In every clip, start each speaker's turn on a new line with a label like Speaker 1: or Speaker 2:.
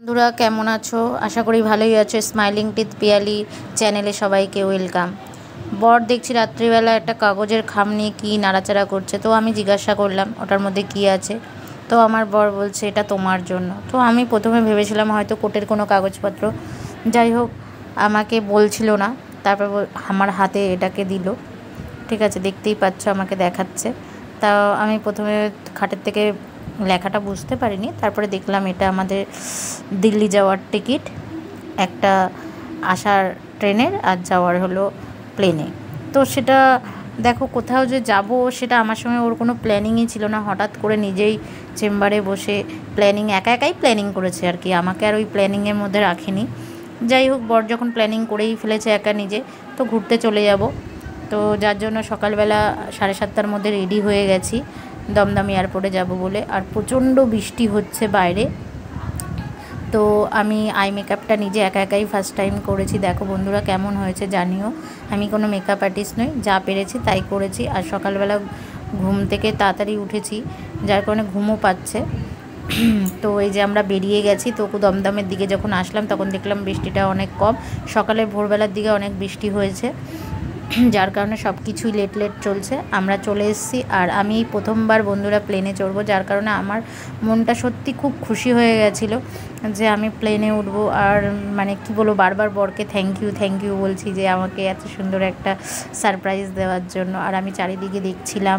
Speaker 1: বন্ধুরা কেমন আছো? আশা করি ভালোই আছো। স্মাইলিং টিথ পিয়ালি চ্যানেলে সবাইকে ওয়েলকাম। বর দেখছি রাত্রিবেলা একটা কাগজের খাম নিয়ে কী নাড়াচাড়া করছে, তো আমি জিজ্ঞাসা করলাম ওটার মধ্যে কী আছে। তো আমার বর বলছে এটা তোমার জন্য। তো আমি প্রথমে ভেবেছিলাম হয়তো কোর্টের কোনো কাগজপত্র, যাই হোক আমাকে বলছিল না। তারপর আমার হাতে এটাকে দিল, ঠিক আছে, দেখতেই পাচ্ছ আমাকে দেখাচ্ছে। তা আমি প্রথমে খাটের থেকে লেখাটা বুঝতে পারিনি, তারপরে দেখলাম এটা আমাদের দিল্লি যাওয়ার টিকিট, একটা আসার ট্রেনের আর যাওয়ার হলো প্লেনে। তো সেটা দেখো, কোথাও যে যাব সেটা আমার সঙ্গে ওর কোনো প্ল্যানিংই ছিল না। হঠাৎ করে নিজেই চেম্বারে বসে প্ল্যানিং একাই প্ল্যানিং করেছে আর কি, আমাকে আর ওই প্ল্যানিংয়ের মধ্যে রাখেনি। যাই হোক, বর যখন প্ল্যানিং করেই ফেলেছে একা নিজে, তো ঘুরতে চলে যাব। তো যার জন্য সকালবেলা 7:30টার মধ্যে রেডি হয়ে গেছি দমদম এয়ারপোর্টে যাব বলে। আর প্রচণ্ড বৃষ্টি হচ্ছে বাইরে। তো আমি আই মেকআপটা নিজে একাই ফার্স্ট টাইম করেছি। দেখো বন্ধুরা কেমন হয়েছে জানিও। আমি কোনো মেকআপ আর্টিস্ট নই, যা পেরেছি তাই করেছি। আর সকালবেলা ঘুম থেকে তাড়াতাড়ি উঠেছি, যার কারণে ঘুমও পাচ্ছে। তো এই যে আমরা বেরিয়ে গেছি। তো দমদমের দিকে যখন আসলাম তখন দেখলাম বৃষ্টিটা অনেক কম। সকালে ভোরবেলার দিকে অনেক বৃষ্টি হয়েছে, যার কারণে সব কিছুই লেট চলছে। আমরা চলে এসেছি। আর আমি এই প্রথমবার বন্ধুরা প্লেনে চড়বো, যার কারণে আমার মনটা সত্যি খুব খুশি হয়ে গেছিলো যে আমি প্লেনে উঠবো। আর মানে কি বলবো, বারবার বরকে থ্যাংক ইউ বলছি যে আমাকে এত সুন্দর একটা সারপ্রাইজ দেওয়ার জন্য। আর আমি চারিদিকে দেখছিলাম,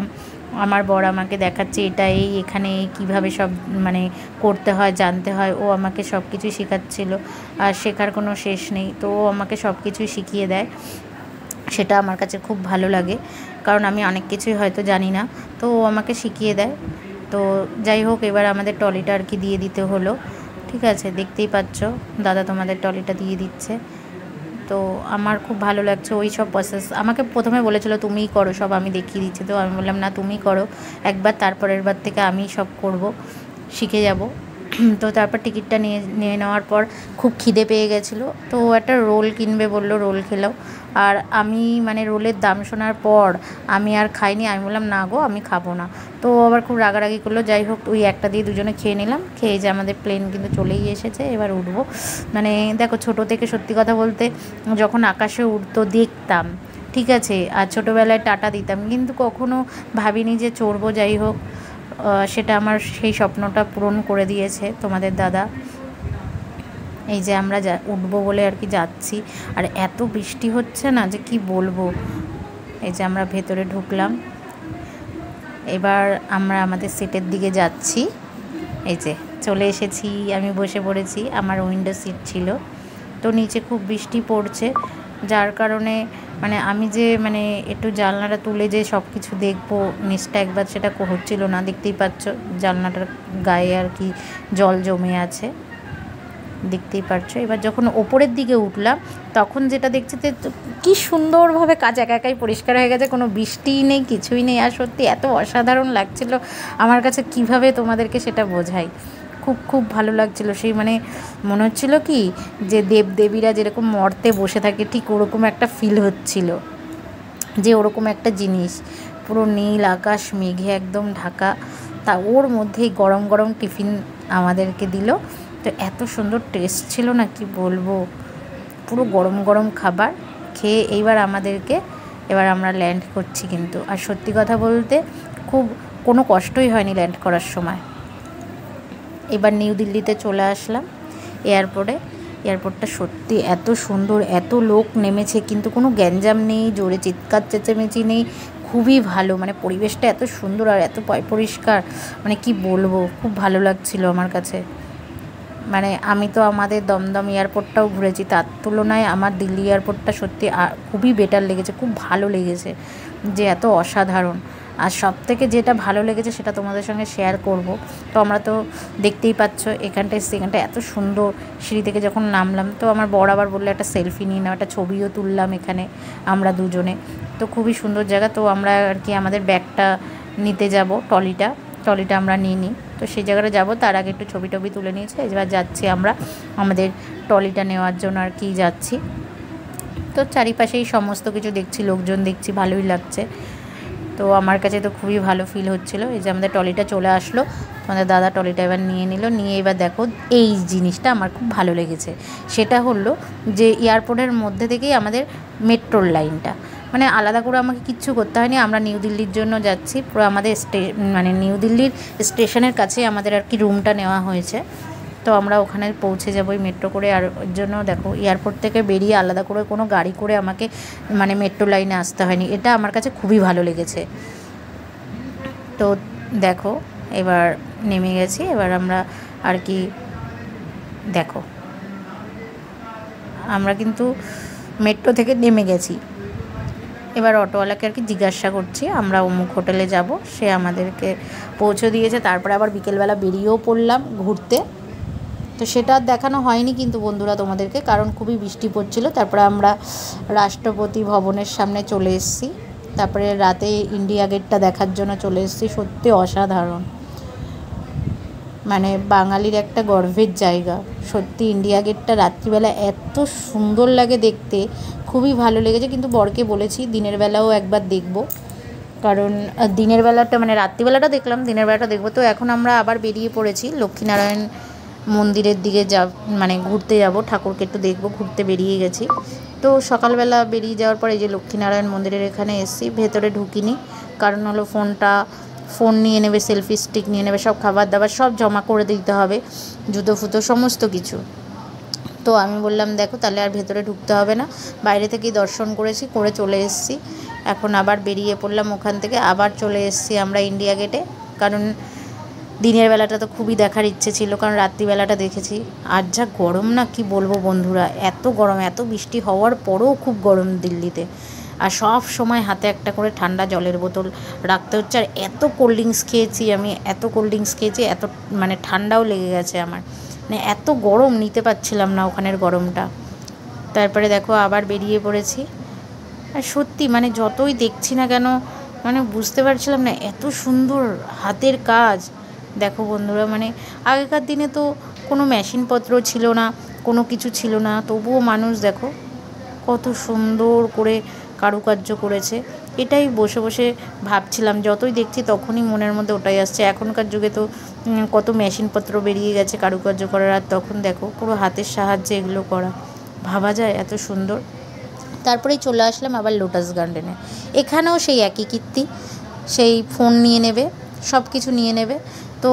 Speaker 1: আমার বর আমাকে দেখাচ্ছে এটা এখানে কীভাবে সব মানে করতে হয় জানতে হয়। ও আমাকে সব কিছুই শেখাচ্ছিলো, আর শেখার কোনো শেষ নেই। তো ও আমাকে সব কিছুই শিখিয়ে দেয়, সেটা আমার কাছে খুব ভালো লাগে, কারণ আমি অনেক কিছুই হয়তো জানি না, তো ও আমাকে শিখিয়ে দেয়। তো যাই হোক, এবার আমাদের ট্রলিটা আর কি দিয়ে দিতে হলো, ঠিক আছে, দেখতেই পাচ্ছ দাদা তোমাদের ট্রলিটা দিয়ে দিচ্ছে। তো আমার খুব ভালো লাগছে ওই সব প্রসেস। আমাকে প্রথমে বলেছিল তুমিই করো সব, আমি দেখিয়ে দিচ্ছি। তো আমি বললাম না, তুমি করো একবার, তারপরের বার থেকে আমি সব করব, শিখে যাব। তো তারপর টিকিটটা নিয়ে নেওয়ার পর খুব খিদে পেয়ে গেছিলো, তো একটা রোল কিনবে বললো, রোল খেলাম। আর আমি মানে রোলের দাম শোনার পর আমি আর খাইনি। আমি বললাম না গো, আমি খাবো না। তো আবার খুব রাগারাগি করলো। যাই হোক, ওই একটা দিয়ে দুজনে খেয়ে নিলাম। খেয়ে যে আমাদের প্লেন কিন্তু চলেই এসেছে, এবার উঠবো। মানে দেখো, ছোটো থেকে সত্যি কথা বলতে যখন আকাশে উঠতো দেখতাম, ঠিক আছে, আর ছোটোবেলায় টাটা দিতাম, কিন্তু কখনো ভাবিনি যে চড়বো। যাই হোক, সেটা আমার সেই স্বপ্নটা পূরণ করে দিয়েছে তোমাদের দাদা। এই যে আমরা উঠবো বলে আর কি যাচ্ছি, আর এত বৃষ্টি হচ্ছে না যে কি বলবো। এই যে আমরা ভেতরে ঢুকলাম, এবার আমরা আমাদের সিটের দিকে যাচ্ছি। এই যে চলে এসেছি, আমি বসে পড়েছি, আমার উইন্ডো সিট ছিল। তো নিচে খুব বৃষ্টি পড়ছে, যার কারণে মানে আমি যে মানে একটু জানলাটা তুলে যে সব কিছু দেখবো নিচটা একবার, সেটা হচ্ছিল না। দেখতেই পাচ্ছ জানলাটার গায়ে আর কি জল জমে আছে, দেখতেই পাচ্ছ। এবার যখন ওপরের দিকে উঠলাম তখন যেটা দেখছি যে কী সুন্দরভাবে কাজ একাই পরিষ্কার হয়ে গেছে, কোনো বৃষ্টিই নেই, কিছুই নেই। আর সত্যি এত অসাধারণ লাগছিল আমার কাছে, কিভাবে তোমাদেরকে সেটা বোঝাই। খুব ভালো লাগছিলো। সেই মানে মনে হচ্ছিলো কি যে দেবদেবীরা যেরকম মর্তে বসে থাকে, ঠিক ওরকম একটা ফিল হচ্ছিল, যে ওরকম একটা জিনিস। পুরো নীল আকাশ মেঘে একদম ঢাকা, তা ওর মধ্যেই গরম গরম টিফিন আমাদেরকে দিল। তো এত সুন্দর টেস্ট ছিল না, কি বলবো, পুরো গরম গরম খাবার খেয়ে এবার আমরা ল্যান্ড করছি কিন্তু। আর সত্যি কথা বলতে খুব কোনো কষ্টই হয়নি ল্যান্ড করার সময়। এবার নিউ দিল্লিতে চলে আসলাম এয়ারপোর্টটা সত্যি এত সুন্দর, এত লোক নেমেছে কিন্তু কোনো গ্যাঞ্জাম নেই, জোরে চিৎকার চেঁচামেচি নেই, খুবই ভালো। মানে পরিবেশটা এত সুন্দর আর এত পরিষ্কার, মানে কি বলবো, খুব ভালো লাগছিল আমার কাছে। মানে আমি তো আমাদের দমদম এয়ারপোর্টটাও ঘুরেছি, তার তুলনায় আমার দিল্লি এয়ারপোর্টটা সত্যি খুবই বেটার লেগেছে, খুব ভালো লেগেছে, যে এত অসাধারণ। আর সবথেকে যেটা ভালো লেগেছে সেটা তোমাদের সঙ্গে শেয়ার করব। তো আমরা তো দেখতেই পাচ্ছ এখানটা এত সুন্দর। সিঁড়ি থেকে যখন নামলাম তো আমার বর আবার বললো একটা সেলফি নিয়ে নাও, একটা ছবিও তুললাম এখানে আমরা দুজনে। তো খুবই সুন্দর জায়গা। তো আমরা আর কি আমাদের ব্যাগটা নিতে যাব, ট্রলিটা আমরা নিয়ে নিই। তো সেই জায়গাটা যাব, তার আগে একটু ছবি টবি তুলে নিয়েছে। এবার যাচ্ছি আমরা আমাদের ট্রলিটা নেওয়ার জন্য আর কি যাচ্ছি। তো চারিপাশেই সমস্ত কিছু দেখছি, লোকজন দেখছি, ভালোই লাগছে। তো আমার কাছে তো খুবই ভালো ফিল হচ্ছিলো। এই যে আমাদের ট্রলিটা চলে আসলো, আমাদের দাদা ট্রলিটা এবার নিয়ে নিল, নিয়ে এবার দেখো এই জিনিসটা আমার খুব ভালো লেগেছে। সেটা হলো যে এয়ারপোর্টের মধ্যে থেকেই আমাদের মেট্রোর লাইনটা, মানে আলাদা করে আমাকে কিচ্ছু করতে হয়নি। আমরা নিউ দিল্লির জন্য যাচ্ছি, পুরো আমাদের মানে নিউ দিল্লির স্টেশনের কাছে আমাদের আর কি রুমটা নেওয়া হয়েছে। তো আমরা ওখানে পৌঁছে যাবো মেট্রো করে। আর ওর জন্য দেখো এয়ারপোর্ট থেকে বেরিয়ে আলাদা করে কোনো গাড়ি করে আমাকে মানে মেট্রো লাইনে আসতে হয়নি, এটা আমার কাছে খুবই ভালো লেগেছে। তো দেখো এবার নেমে গেছি, এবার আমরা আর কি দেখো আমরা কিন্তু মেট্রো থেকে নেমে গেছি। এবার অটোওয়ালাকে আর কি জিজ্ঞাসা করছি আমরা অমুক হোটেলে যাব, সে আমাদেরকে পৌঁছে দিয়েছে। তারপরে আবার বিকেলবেলা বেরিয়েও পড়লাম ঘুরতে। তো সেটা আর দেখানো হয়নি কিন্তু বন্ধুরা তোমাদেরকে, কারণ খুবই বৃষ্টি পড়ছিল। তারপরে আমরা রাষ্ট্রপতি ভবনের সামনে চলে এসেছি, তারপরে রাতে ইন্ডিয়া গেটটা দেখার জন্য চলে এসেছি। সত্যি অসাধারণ, মানে বাঙালির একটা গর্বের জায়গা। সত্যি ইন্ডিয়া গেটটা রাত্রিবেলা এত সুন্দর লাগে দেখতে, খুবই ভালো লেগেছে। কিন্তু বরকে বলেছি দিনের বেলাও একবার দেখব, কারণ দিনের বেলাটা মানে রাত্রিবেলাটা দেখলাম, দিনের বেলাটা দেখব। তো এখন আমরা আবার বেরিয়ে পড়েছি লক্ষ্মীনারায়ণ মন্দিরের দিকে মানে ঘুরতে যাব, ঠাকুরকে একটু দেখব, ঘুরতে বেরিয়ে গেছি। তো সকালবেলা বেরিয়ে যাওয়ার পরে যে লক্ষ্মীনারায়ণ মন্দিরের এখানে এসেছি, ভেতরে ঢুকিনি, কারণ হলো ফোন নিয়ে নেবে, সেলফি স্টিক নিয়ে নেবে, সব খাবার দাবার সব জমা করে দিতে হবে, জুতো ফুতো সমস্ত কিছু। তো আমি বললাম দেখো তাহলে আর ভেতরে ঢুকতে হবে না, বাইরে থেকেই দর্শন করেছি, করে চলে এসেছি। এখন আবার বেরিয়ে পড়লাম ওখান থেকে, আবার চলে এসেছি আমরা ইন্ডিয়া গেটে, কারণ দিনের বেলাটা তো খুবই দেখার ইচ্ছে ছিল, কারণ রাত্রিবেলাটা দেখেছি। আর যা গরম না কি বলবো বন্ধুরা, এত গরম, এত বৃষ্টি হওয়ার পরেও খুব গরম দিল্লিতে। আর সব সময় হাতে একটা করে ঠান্ডা জলের বোতল রাখতে হচ্ছে। আর এত কোল্ড ড্রিঙ্কস খেয়েছি আমি, এত কোল্ড ড্রিঙ্কস খেয়েছি, এত মানে ঠান্ডাও লেগে গেছে আমার, মানে এত গরম নিতে পারছিলাম না ওখানের গরমটা। তারপরে দেখো আবার বেরিয়ে পড়েছি। আর সত্যি মানে যতই দেখছি না কেন, মানে বুঝতে পারছিলাম না এত সুন্দর হাতের কাজ। দেখো বন্ধুরা, মানে আগেকার দিনে তো কোনো মেশিনপত্র ছিল না, কোনো কিছু ছিল না, তবুও মানুষ দেখো কত সুন্দর করে কারুকার্য করেছে। এটাই বসে বসে ভাবছিলাম, যতই দেখছি তখনই মনের মধ্যে ওটাই আসছে। এখনকার যুগে তো কত মেশিনপত্র বেরিয়ে গেছে কারুকার্য করার, আর তখন দেখো পুরো হাতের সাহায্যে এগুলো করা, ভাবা যায় এত সুন্দর। তারপরেই চলে আসলাম আবার লোটাস গার্ডেনে। এখানেও সেই একই কীর্তি, সেই ফোন নিয়ে নেবে, সব কিছু নিয়ে নেবে। তো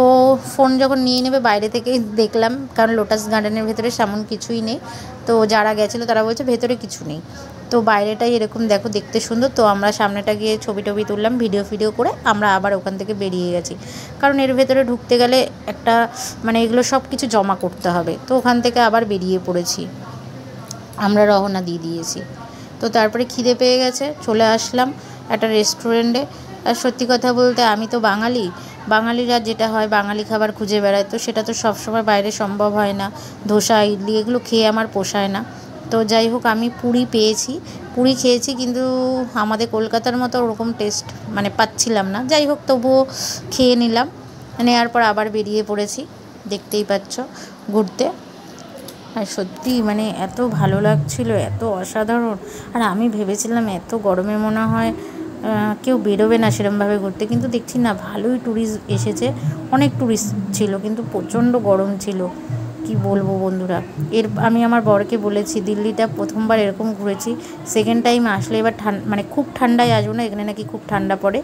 Speaker 1: ফোন যখন নিয়ে নেবে বাইরে থেকেই দেখলাম, কারণ লোটাস গার্ডেনের ভেতরে সেমন কিছুই নেই। তো যারা গেছিলো তারা বলছে ভেতরে কিছু নেই, তো বাইরেটাই এরকম দেখো দেখতে সুন্দর। তো আমরা সামনেটা গিয়ে ছবি টবি তুললাম, ভিডিও করে আমরা আবার ওখান থেকে বেরিয়ে গেছি, কারণ এর ভেতরে ঢুকতে গেলে একটা মানে এগুলো সব কিছু জমা করতে হবে। তো ওখান থেকে আবার বেরিয়ে পড়েছি, আমরা রওনা দিয়ে দিয়েছি। তো তারপরে খিদে পেয়ে গেছে, চলে আসলাম একটা রেস্টুরেন্টে। আর সত্যি কথা বলতে আমি তো বাঙালিরা যেটা হয় বাঙালি খাবার খুঁজে বেড়ায়, তো সেটা তো সবসময় বাইরে সম্ভব হয় না। ধোসা ইডলি এগুলো খেয়ে আমার পোষায় না। তো যাই হোক আমি পুরি খেয়েছি, কিন্তু আমাদের কলকাতার মতো ওরকম টেস্ট মানে পাচ্ছিলাম না। যাই হোক তবুও খেয়ে নিলাম, নেওয়ার পর আবার বেরিয়ে পড়েছি, দেখতেই পাচ্ছ ঘুরতে। আর সত্যি মানে এত ভালো লাগছিল, এত অসাধারণ। আর আমি ভেবেছিলাম এত গরমে মনে হয় কেউ বেরোবে না সেরমভাবে ঘুরতে, কিন্তু দেখছি না ভালোই ট্যুরিস্ট এসেছে, অনেক ট্যুরিস্ট ছিল, কিন্তু প্রচণ্ড গরম ছিল, কি বলবো বন্ধুরা। আমি আমার বরকে বলেছি দিল্লিটা প্রথমবার এরকম ঘুরেছি, সেকেন্ড টাইম আসলে এবার মানে খুব ঠান্ডায় আসবো না, এখানে নাকি খুব ঠান্ডা পড়ে।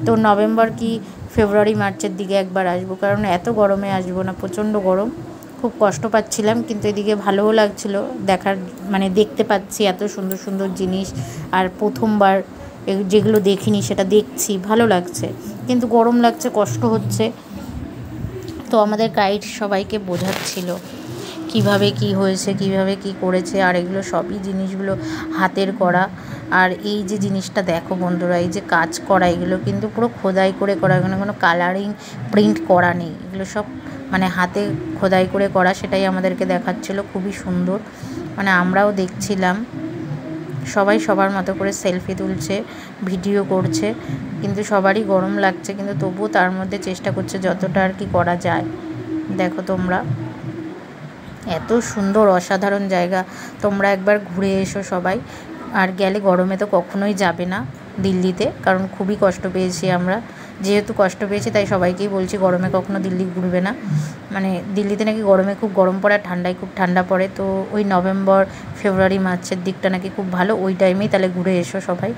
Speaker 1: তো নভেম্বর কি ফেব্রুয়ারি মার্চের দিকে একবার আসবো, কারণ এত গরমে আসবো না, প্রচণ্ড গরম, খুব কষ্ট পাচ্ছিলাম। কিন্তু এদিকে ভালোও লাগছিল দেখার, মানে দেখতে পাচ্ছি এত সুন্দর সুন্দর জিনিস, আর প্রথমবার যেগুলো দেখিনি সেটা দেখছি, ভালো লাগছে, কিন্তু গরম লাগছে, কষ্ট হচ্ছে। তো আমাদের গাইড সবাইকে বোঝাচ্ছিল কিভাবে কি হয়েছে, কিভাবে কি করেছে, আর এগুলো সবই জিনিসগুলো হাতের করা। আর এই যে জিনিসটা দেখো বন্ধুরা, এই যে কাজ করা, এগুলো কিন্তু পুরো খোদাই করে করা, এখানে কোনো কালারিং প্রিন্ট করা নেই, এগুলো সব মানে হাতে খোদাই করে করা। সেটাই আমাদেরকে দেখাচ্ছিল, খুবই সুন্দর, মানে আমরাও দেখছিলাম। সবাই সবার মতো করে সেলফি তুলছে, ভিডিও করছে, কিন্তু সবারই গরম লাগছে, কিন্তু তবুও তার মধ্যে চেষ্টা করছে যতটা আর কি করা যায়। দেখো তোমরা এত সুন্দর অসাধারণ জায়গা, তোমরা একবার ঘুরে এসো সবাই, আর গেলে গরমে তো কখনোই যাবে না। দিল্লিতে, কারণ খুবই কষ্ট পেয়েছি আমরা। যেহেতু কষ্ট পেয়েছি তাই সবাইকেই বলছি গরমে কখনো দিল্লি ঘুরবে না। মানে দিল্লিতে নাকি গরমে খুব গরম পড়ে আর ঠান্ডায় খুব ঠান্ডা পড়ে, তো ওই নভেম্বর ফেব্রুয়ারি মার্চের দিকটা নাকি খুব ভালো, ওই টাইমেই তাহলে ঘুরে এসো সবাই।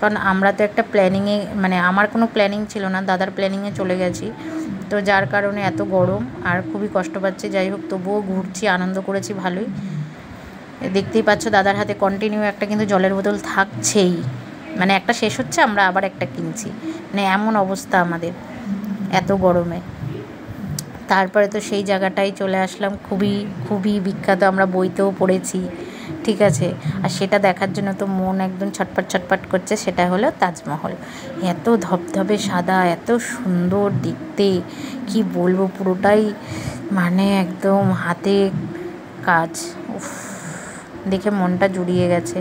Speaker 1: কারণ আমরা তো একটা প্ল্যানিংয়ে, মানে আমার কোনো প্ল্যানিং ছিল না, দাদার প্ল্যানিংয়ে চলে গেছি, তো যার কারণে এত গরম আর খুবই কষ্ট পাচ্ছি। যাই হোক, তবুও ঘুরছি, আনন্দ করেছি ভালোই। দেখতেই পাচ্ছ দাদার হাতে কন্টিনিউ একটা কিন্তু জলের বোতল থাকছেই, মানে একটা শেষ হচ্ছে আমরা আবার একটা কিনছি, মানে এমন অবস্থা আমাদের এত গরমে। তারপরে তো সেই জায়গাটায় চলে আসলাম, খুবই খুবই বিখ্যাত, আমরা বইতেও পড়েছি, ঠিক আছে। আর সেটা দেখার জন্য তো মন একদম ছটপট ছটপট করছে, সেটা হলো তাজমহল। এত ধবধবে সাদা, এত সুন্দর দেখতে, কি বলবো, পুরোটাই মানে একদম হাতে কাজ। উফ, দেখে মনটা জুড়িয়ে গেছে।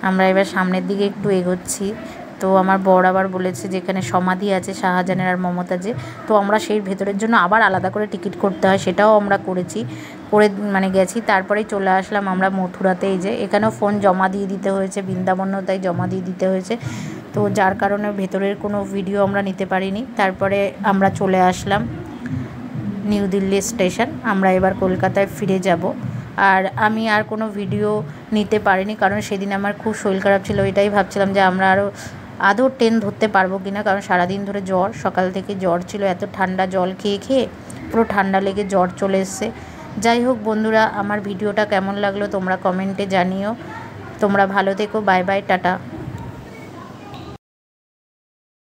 Speaker 1: আমরা এবার সামনের দিকে একটু এগোচ্ছি, তো আমার বর আবার বলেছে যেখানে সমাধি আছে শাহজাহানের আর মমতাজের, তো আমরা সেই ভেতরের জন্য আবার আলাদা করে টিকিট করতে হয়, সেটাও আমরা করেছি, করে মানে গেছি। তারপরেই চলে আসলাম আমরা মথুরাতে। এই যে এখানেও ফোন জমা দিয়ে দিতে হয়েছে, বৃন্দাবনেও তাই জমা দিয়ে দিতে হয়েছে, তো যার কারণে ভেতরের কোনো ভিডিও আমরা নিতে পারিনি। তারপরে আমরা চলে আসলাম নিউ দিল্লি স্টেশন। আমরা এবার কলকাতায় ফিরে যাব। আর আমি আর কোনো ভিডিও নিতে পারিনি, কারণ সেদিন আমার খুব শরীর খারাপ ছিল, এটাই ভাবছিলাম যে আমরা আরও আদৌ ট্রেন ধরতে পারবো কি না, কারণ সারাদিন ধরে জ্বর, সকাল থেকে জ্বর ছিল, এত ঠান্ডা জল খেয়ে খেয়ে পুরো ঠান্ডা লেগে জ্বর চলে এসছে। যাই হোক বন্ধুরা, আমার ভিডিওটা কেমন লাগলো তোমরা কমেন্টে জানিও। তোমরা ভালো থেকো, বাই বাই, টাটা।